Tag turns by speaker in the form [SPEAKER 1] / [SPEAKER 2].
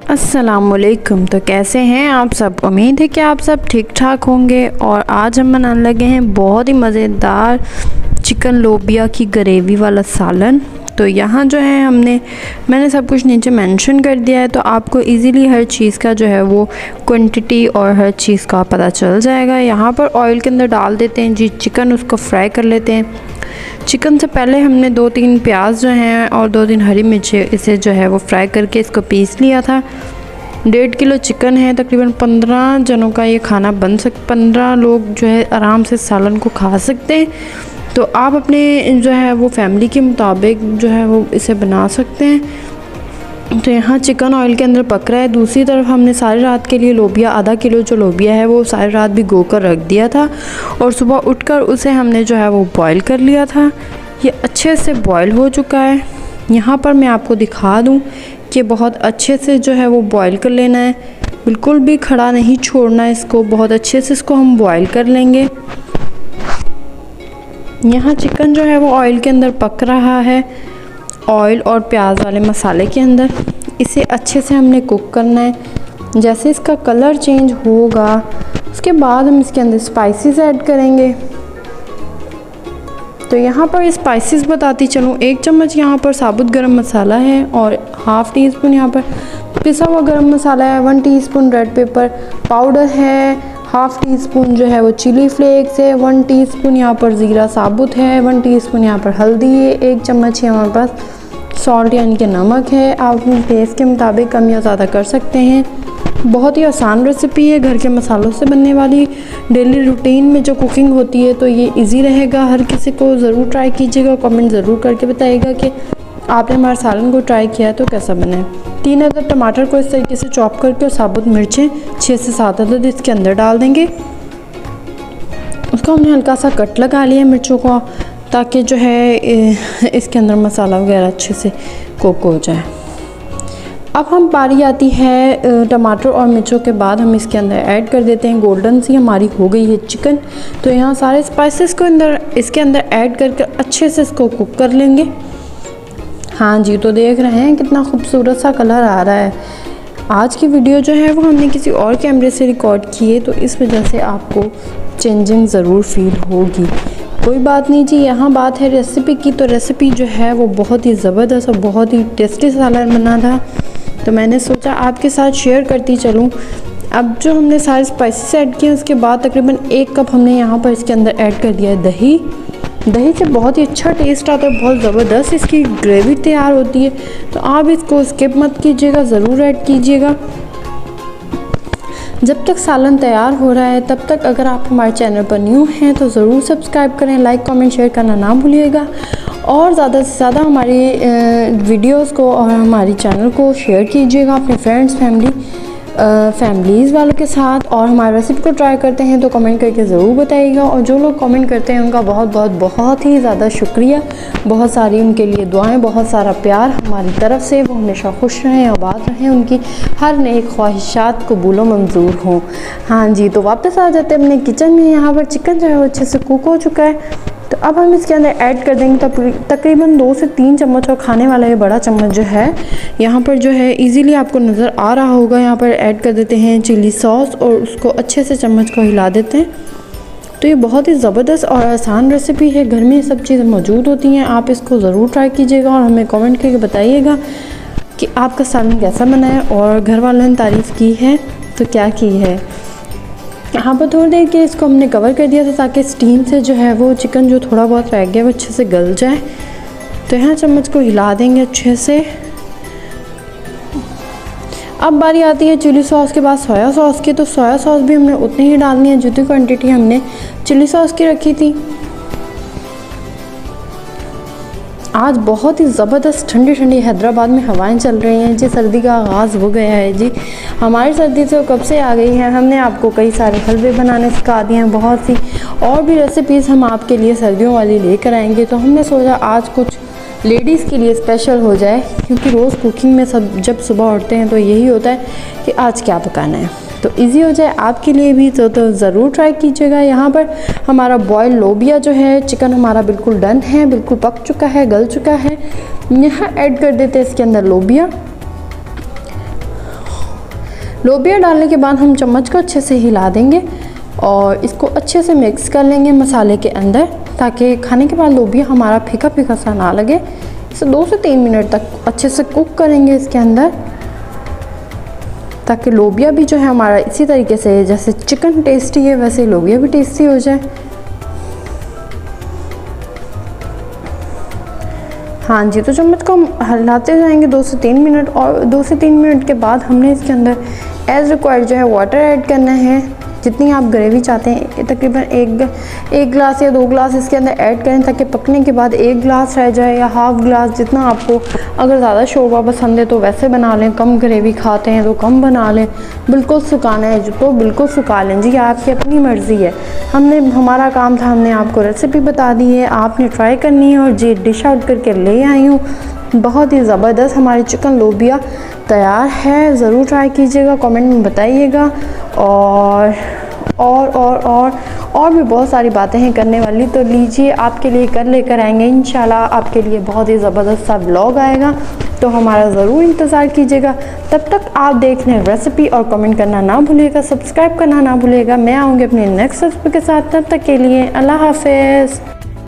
[SPEAKER 1] अस्सलामुअलैकुम। तो कैसे हैं आप सब? उम्मीद है कि आप सब ठीक ठाक होंगे। और आज हम बनाने लगे हैं बहुत ही मज़ेदार चिकन लोबिया की ग्रेवी वाला सालन। तो यहाँ जो है मैंने सब कुछ नीचे मेंशन कर दिया है, तो आपको इजीली हर चीज़ का जो है वो क्वांटिटी और हर चीज़ का पता चल जाएगा। यहाँ पर ऑयल के अंदर डाल देते हैं जी चिकन, उसको फ्राई कर लेते हैं। चिकन से पहले हमने 2-3 प्याज जो हैं और 2-3 हरी मिर्ची इसे जो है वो फ्राई करके इसको पीस लिया था। 1.5 किलो चिकन है, तकरीबन 15 जनों का ये खाना बन 15 लोग जो है आराम से सालन को खा सकते हैं। तो आप अपने जो है वो फैमिली के मुताबिक जो है वो इसे बना सकते हैं। तो यहाँ चिकन ऑयल के अंदर पक रहा है। दूसरी तरफ हमने सारी रात के लिए लोबिया, आधा किलो जो लोबिया है वो सारी रात भिगो कर रख दिया था और सुबह उठकर उसे हमने जो है वो बॉईल कर लिया था। ये अच्छे से बॉईल हो चुका है। यहाँ पर मैं आपको दिखा दूँ कि बहुत अच्छे से जो है वो बॉईल कर लेना है, बिल्कुल भी खड़ा नहीं छोड़ना है इसको। बहुत अच्छे से इसको हम बॉईल कर लेंगे। यहाँ चिकन जो है वो ऑयल के अंदर पक रहा है, ऑयल और प्याज वाले मसाले के अंदर। इसे अच्छे से हमने कुक करना है। जैसे इसका कलर चेंज होगा उसके बाद हम इसके अंदर स्पाइसेस ऐड करेंगे। तो यहाँ पर स्पाइसेस बताती चलूँ, 1 चम्मच यहाँ पर साबुत गरम मसाला है और हाफ़ टी स्पून यहाँ पर पिसा हुआ गरम मसाला है। 1 टीस्पून रेड पेपर पाउडर है। हाफ़ टी स्पून जो है वो चिली फ्लेक्स है। 1 टीस्पून यहाँ पर ज़ीरा साबुत है। 1 टीस्पून यहाँ पर हल्दी है। 1 चम्मच है हमारे पास सॉल्ट यानी कि नमक है। आप अपने टेस्ट के मुताबिक कम या ज़्यादा कर सकते हैं। बहुत ही आसान रेसिपी है, घर के मसालों से बनने वाली। डेली रूटीन में जो कुकिंग होती है तो ये इजी रहेगा। हर किसी को ज़रूर ट्राई कीजिएगा। कमेंट ज़रूर करके बताइएगा कि आपने हमारे सालन को ट्राई किया है तो कैसा बना है। 3 अदद टमाटर को इस तरीके से चॉप करके और साबुत मिर्चें 6 से 7 अदद इसके अंदर डाल देंगे। उसको हमने हल्का सा कट लगा लिया मिर्चों को, ताकि जो है इसके अंदर मसाला वगैरह अच्छे से कुक हो जाए। अब हम बारी आती है टमाटर और मिर्चों के बाद हम इसके अंदर ऐड कर देते हैं गोल्डन सी हमारी हो गई है चिकन। तो यहाँ सारे स्पाइसेस को इसके अंदर ऐड करके अच्छे से इसको कुक कर लेंगे। हाँ जी, तो देख रहे हैं कितना खूबसूरत सा कलर आ रहा है। आज की वीडियो जो है वो हमने किसी और कैमरे से रिकॉर्ड की है, तो इस वजह से आपको चेंजिंग ज़रूर फील होगी। कोई बात नहीं जी। यहाँ बात है रेसिपी की, तो रेसिपी जो है वो बहुत ही ज़बरदस्त और बहुत ही टेस्टी सालन बना था, तो मैंने सोचा आपके साथ शेयर करती चलूँ। अब जो हमने सारे स्पाइसेस ऐड किए उसके बाद तकरीबन 1 कप हमने यहाँ पर इसके अंदर ऐड कर दिया है दही। दही से बहुत ही अच्छा टेस्ट आता है, बहुत ज़बरदस्त इसकी ग्रेवी तैयार होती है। तो आप इसको स्किप मत कीजिएगा, ज़रूर ऐड कीजिएगा। जब तक सालन तैयार हो रहा है तब तक अगर आप हमारे चैनल पर न्यू हैं तो ज़रूर सब्सक्राइब करें, लाइक कमेंट शेयर करना ना भूलिएगा। और ज़्यादा से ज़्यादा हमारी वीडियोस को और हमारी चैनल को शेयर कीजिएगा अपने फ्रेंड्स फैमिलीज़ वालों के साथ। और हमारी रेसिपी को ट्राई करते हैं तो कमेंट करके ज़रूर बताइएगा। और जो लोग कमेंट करते हैं उनका बहुत ही ज़्यादा शुक्रिया। बहुत सारी उनके लिए दुआएं, बहुत सारा प्यार हमारी तरफ से। वो हमेशा खुश रहें, आबाद रहें, उनकी हर नेक ख्वाहिशात कबूल व मंजूर हों। हाँ जी, तो वापस आ जाते हैं अपने किचन में। यहाँ पर चिकन जो है वो अच्छे से कुक हो चुका है। तो अब हम इसके अंदर ऐड कर देंगे तकरीबन 2 से 3 चम्मच, और खाने वाला ये बड़ा चम्मच जो है यहाँ पर जो है इजीली आपको नज़र आ रहा होगा। यहाँ पर ऐड कर देते हैं चिली सॉस और उसको अच्छे से चम्मच को हिला देते हैं। तो ये बहुत ही ज़बरदस्त और आसान रेसिपी है, घर में सब चीज़ें मौजूद होती हैं। आप इसको ज़रूर ट्राई कीजिएगा और हमें कमेंट करके बताइएगा कि आपका सालन कैसा बना है और घर वालों ने तारीफ़ की है तो क्या की है। यहाँ पर थोड़ी देर के इसको हमने कवर कर दिया था ताकि स्टीम से जो है वो चिकन जो थोड़ा बहुत रह गया वो अच्छे से गल जाए। तो यहाँ चम्मच को हिला देंगे अच्छे से। अब बारी आती है चिली सॉस के बाद सोया सॉस की। तो सोया सॉस भी हमने उतनी ही डालनी है जितनी क्वांटिटी हमने चिली सॉस की रखी थी। आज बहुत ही ज़बरदस्त ठंडी ठंडी हैदराबाद में हवाएं चल रही हैं जी। सर्दी का आगाज़ हो गया है जी। हमारी सर्दी तो कब से आ गई है। हमने आपको कई सारे हलवे बनाने सिखा दिए हैं, बहुत सी और भी रेसिपीज़ हम आपके लिए सर्दियों वाली लेकर आएंगे। तो हमने सोचा आज कुछ लेडीज़ के लिए स्पेशल हो जाए, क्योंकि रोज़ कुकिंग में सब जब सुबह उठते हैं तो यही होता है कि आज क्या पकाना है, तो इजी हो जाए आपके लिए भी। तो ज़रूर ट्राई कीजिएगा। यहाँ पर हमारा बॉयल लोबिया जो है, चिकन हमारा बिल्कुल डन है, बिल्कुल पक चुका है, गल चुका है। यहाँ ऐड कर देते हैं इसके अंदर लोबिया लोबिया डालने के बाद हम चम्मच को अच्छे से हिला देंगे और इसको अच्छे से मिक्स कर लेंगे मसाले के अंदर, ताकि खाने के बाद लोबिया हमारा फीका फीका सा ना लगे। इसे 2 से 3 मिनट तक अच्छे से कुक करेंगे इसके अंदर, ताकि लोबिया भी जो है हमारा इसी तरीके से जैसे चिकन टेस्टी है वैसे लोबिया भी टेस्टी हो जाए। हाँ जी, तो चम्मच को हम हिलाते जाएंगे 2 से 3 मिनट, और 2 से 3 मिनट के बाद हमने इसके अंदर एज़ रिक्वायर्ड जो है वाटर ऐड करना है। जितनी आप ग्रेवी चाहते हैं तकरीबन एक गिलास या 2 गिलास इसके अंदर ऐड करें, ताकि पकने के बाद 1 गिलास रह जाए या हाफ़ गिलास, जितना आपको अगर ज़्यादा शोरबा पसंद है तो वैसे बना लें, कम ग्रेवी खाते हैं तो कम बना लें, बिल्कुल सुखाना है तो बिल्कुल सुखा लें जी, आपकी अपनी मर्ज़ी है। हमारा काम था, हमने आपको रेसिपी बता दी है, आपने ट्राई करनी है और जी डिश आउट करके ले आई हूँ। बहुत ही ज़बरदस्त हमारी चिकन लोबिया तैयार है, ज़रूर ट्राई कीजिएगा, कमेंट में बताइएगा। और भी बहुत सारी बातें हैं करने वाली, तो लीजिए आपके लिए लेकर आएंगे इंशाल्लाह। आपके लिए बहुत ही ज़बरदस्त सा व्लॉग आएगा, तो हमारा ज़रूर इंतज़ार कीजिएगा। तब तक आप देख लें रेसिपी और कमेंट करना ना भूलिएगा, सब्सक्राइब करना ना भूलिएगा। मैं आऊँगी अपने नेक्स्ट रेसिपी के साथ, तब तक के लिए अल्लाह हाफ़िज़।